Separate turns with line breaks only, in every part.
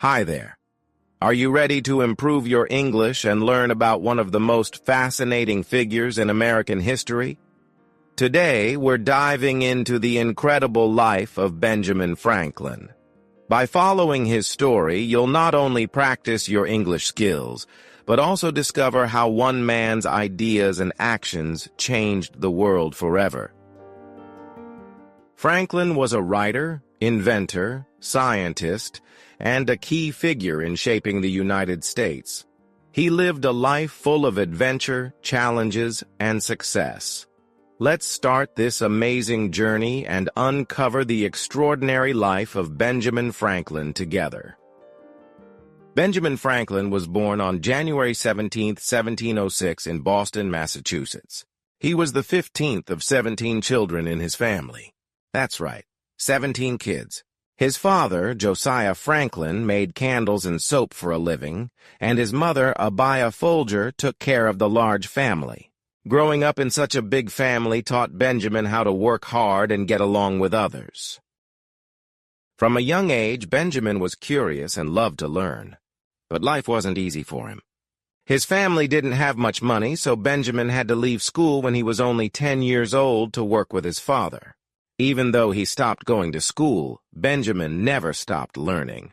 Hi there. Are you ready to improve your English and learn about one of the most fascinating figures in American history? Today, we're diving into the incredible life of Benjamin Franklin. By following his story, you'll not only practice your English skills, but also discover how one man's ideas and actions changed the world forever. Franklin was a writer, inventor, scientist, and a key figure in shaping the United States. He lived a life full of adventure, challenges, and success. Let's start this amazing journey and uncover the extraordinary life of Benjamin Franklin together. Benjamin Franklin was born on January 17, 1706 in Boston, Massachusetts. He was the 15th of 17 children in his family. That's right, 17 kids. His father, Josiah Franklin, made candles and soap for a living, and his mother, Abiah Folger, took care of the large family. Growing up in such a big family taught Benjamin how to work hard and get along with others. From a young age, Benjamin was curious and loved to learn. But life wasn't easy for him. His family didn't have much money, so Benjamin had to leave school when he was only 10 years old to work with his father. Even though he stopped going to school, Benjamin never stopped learning.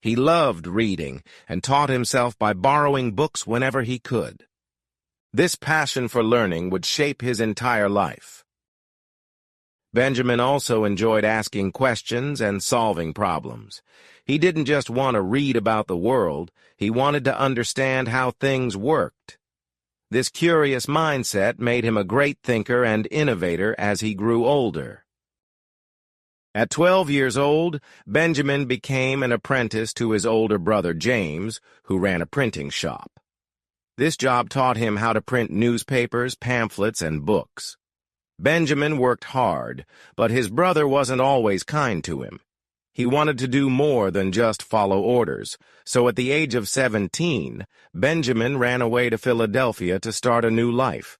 He loved reading and taught himself by borrowing books whenever he could. This passion for learning would shape his entire life. Benjamin also enjoyed asking questions and solving problems. He didn't just want to read about the world, he wanted to understand how things worked. This curious mindset made him a great thinker and innovator as he grew older. At 12 years old, Benjamin became an apprentice to his older brother James, who ran a printing shop. This job taught him how to print newspapers, pamphlets, and books. Benjamin worked hard, but his brother wasn't always kind to him. He wanted to do more than just follow orders, so at the age of 17, Benjamin ran away to Philadelphia to start a new life.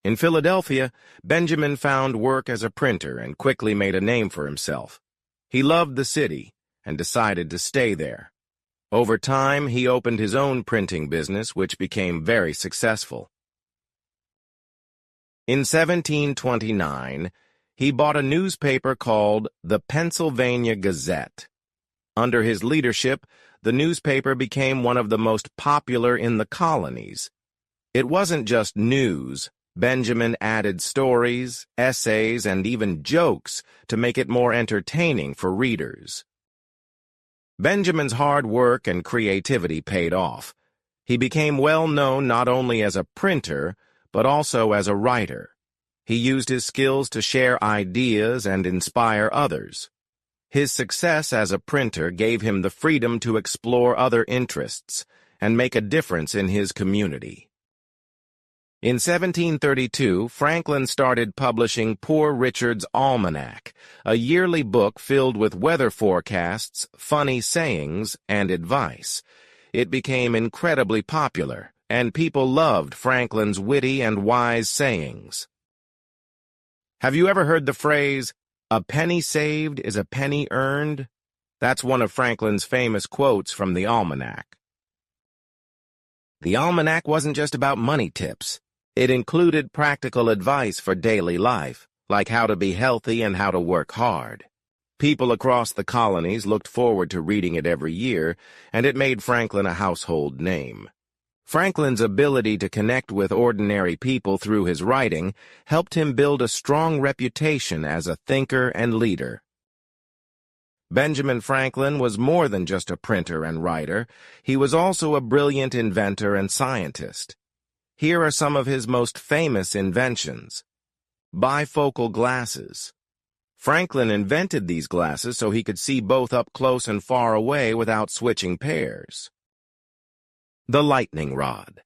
In Philadelphia, Benjamin found work as a printer and quickly made a name for himself. He loved the city and decided to stay there. Over time, he opened his own printing business, which became very successful. In 1729, he bought a newspaper called the Pennsylvania Gazette. Under his leadership, the newspaper became one of the most popular in the colonies. It wasn't just news. Benjamin added stories, essays, and even jokes to make it more entertaining for readers. Benjamin's hard work and creativity paid off. He became well known not only as a printer, but also as a writer. He used his skills to share ideas and inspire others. His success as a printer gave him the freedom to explore other interests and make a difference in his community. In 1732, Franklin started publishing Poor Richard's Almanac, a yearly book filled with weather forecasts, funny sayings, and advice. It became incredibly popular, and people loved Franklin's witty and wise sayings. Have you ever heard the phrase, "A penny saved is a penny earned"? That's one of Franklin's famous quotes from the Almanac. The Almanac wasn't just about money tips. It included practical advice for daily life, like how to be healthy and how to work hard. People across the colonies looked forward to reading it every year, and it made Franklin a household name. Franklin's ability to connect with ordinary people through his writing helped him build a strong reputation as a thinker and leader. Benjamin Franklin was more than just a printer and writer. He was also a brilliant inventor and scientist. Here are some of his most famous inventions. Bifocal glasses. Franklin invented these glasses so he could see both up close and far away without switching pairs. The lightning rod.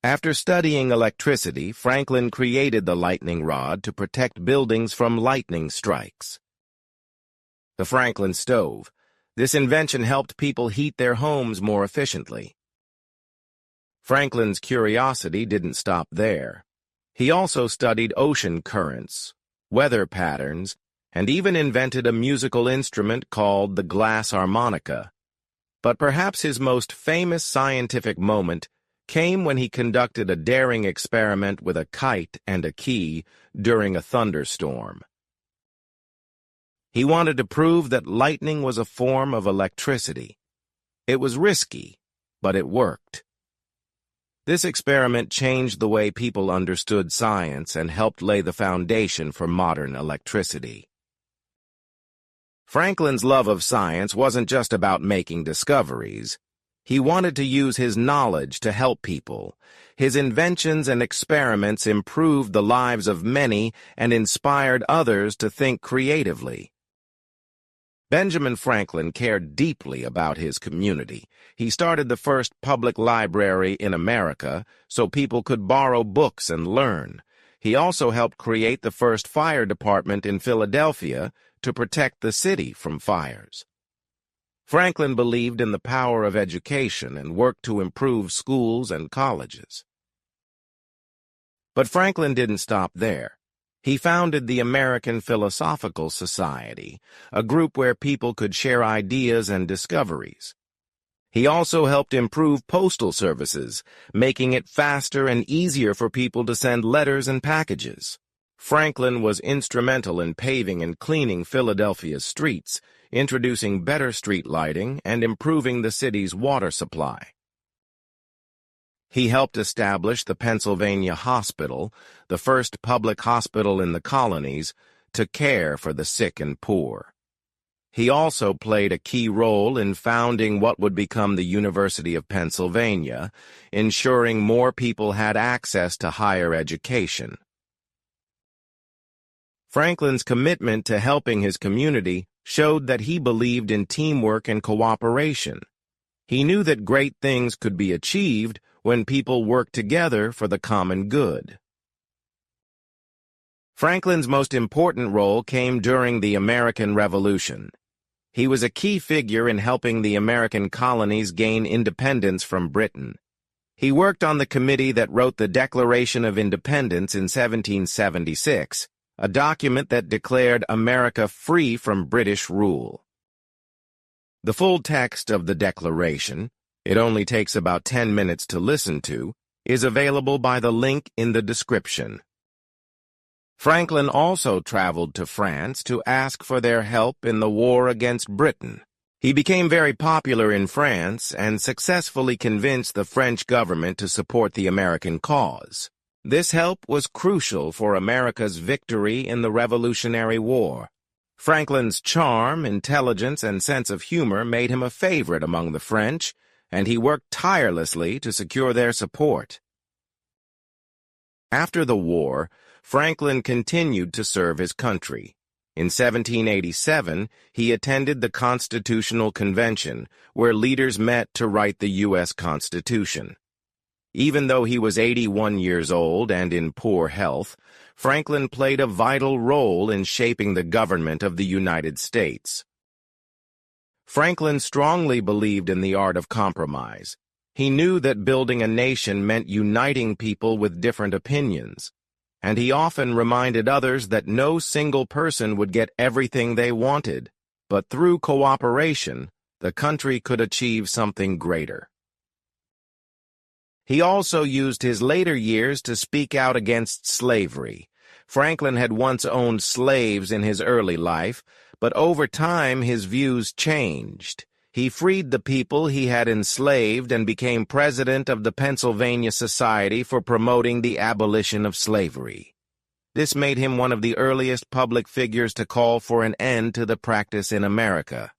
After studying electricity, Franklin created the lightning rod to protect buildings from lightning strikes. The Franklin stove. This invention helped people heat their homes more efficiently. Franklin's curiosity didn't stop there. He also studied ocean currents, weather patterns, and even invented a musical instrument called the glass harmonica. But perhaps his most famous scientific moment came when he conducted a daring experiment with a kite and a key during a thunderstorm. He wanted to prove that lightning was a form of electricity. It was risky, but it worked. This experiment changed the way people understood science and helped lay the foundation for modern electricity. Franklin's love of science wasn't just about making discoveries. He wanted to use his knowledge to help people. His inventions and experiments improved the lives of many and inspired others to think creatively. Benjamin Franklin cared deeply about his community. He started the first public library in America so people could borrow books and learn. He also helped create the first fire department in Philadelphia to protect the city from fires. Franklin believed in the power of education and worked to improve schools and colleges. But Franklin didn't stop there. He founded the American Philosophical Society, a group where people could share ideas and discoveries. He also helped improve postal services, making it faster and easier for people to send letters and packages. Franklin was instrumental in paving and cleaning Philadelphia's streets, introducing better street lighting and improving the city's water supply. He helped establish the Pennsylvania Hospital, the first public hospital in the colonies, to care for the sick and poor. He also played a key role in founding what would become the University of Pennsylvania, ensuring more people had access to higher education. Franklin's commitment to helping his community showed that he believed in teamwork and cooperation. He knew that great things could be achieved when people work together for the common good. Franklin's most important role came during the American Revolution. He was a key figure in helping the American colonies gain independence from Britain. He worked on the committee that wrote the Declaration of Independence in 1776, a document that declared America free from British rule. The full text of the Declaration, it only takes about 10 minutes to listen to, is available by the link in the description. Franklin also traveled to France to ask for their help in the war against Britain. He became very popular in France and successfully convinced the French government to support the American cause. This help was crucial for America's victory in the Revolutionary War. Franklin's charm, intelligence, and sense of humor made him a favorite among the French, and he worked tirelessly to secure their support. After the war, Franklin continued to serve his country. In 1787, he attended the Constitutional Convention, where leaders met to write the U.S. Constitution. Even though he was 81 years old and in poor health, Franklin played a vital role in shaping the government of the United States. Franklin strongly believed in the art of compromise. He knew that building a nation meant uniting people with different opinions, and he often reminded others that no single person would get everything they wanted, but through cooperation, the country could achieve something greater. He also used his later years to speak out against slavery. Franklin had once owned slaves in his early life, but over time his views changed. He freed the people he had enslaved and became president of the Pennsylvania Society for promoting the abolition of slavery. This made him one of the earliest public figures to call for an end to the practice in America.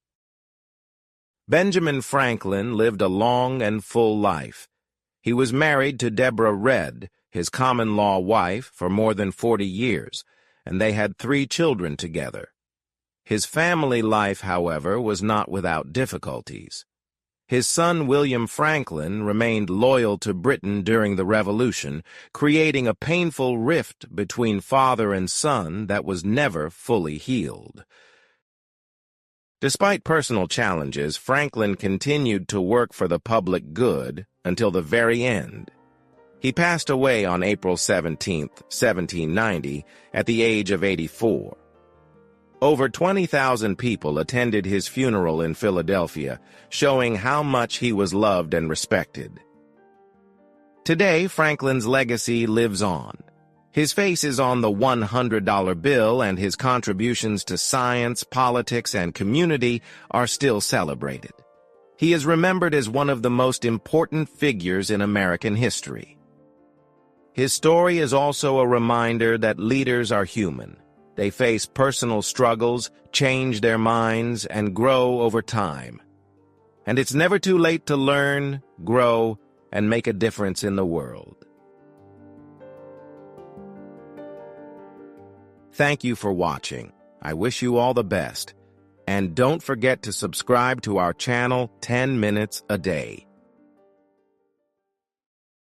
Benjamin Franklin lived a long and full life. He was married to Deborah Redd, his common-law wife, for more than 40 years, and they had 3 children together. His family life, however, was not without difficulties. His son William Franklin remained loyal to Britain during the Revolution, creating a painful rift between father and son that was never fully healed. Despite personal challenges, Franklin continued to work for the public good until the very end. He passed away on April 17, 1790, at the age of 84. Over 20,000 people attended his funeral in Philadelphia, showing how much he was loved and respected. Today, Franklin's legacy lives on. His face is on the $100 bill, and his contributions to science, politics, and community are still celebrated. He is remembered as one of the most important figures in American history. His story is also a reminder that leaders are human. They face personal struggles, change their minds, and grow over time. And it's never too late to learn, grow, and make a difference in the world. Thank you for watching. I wish you all the best. And don't forget to subscribe to our channel 10 minutes a day.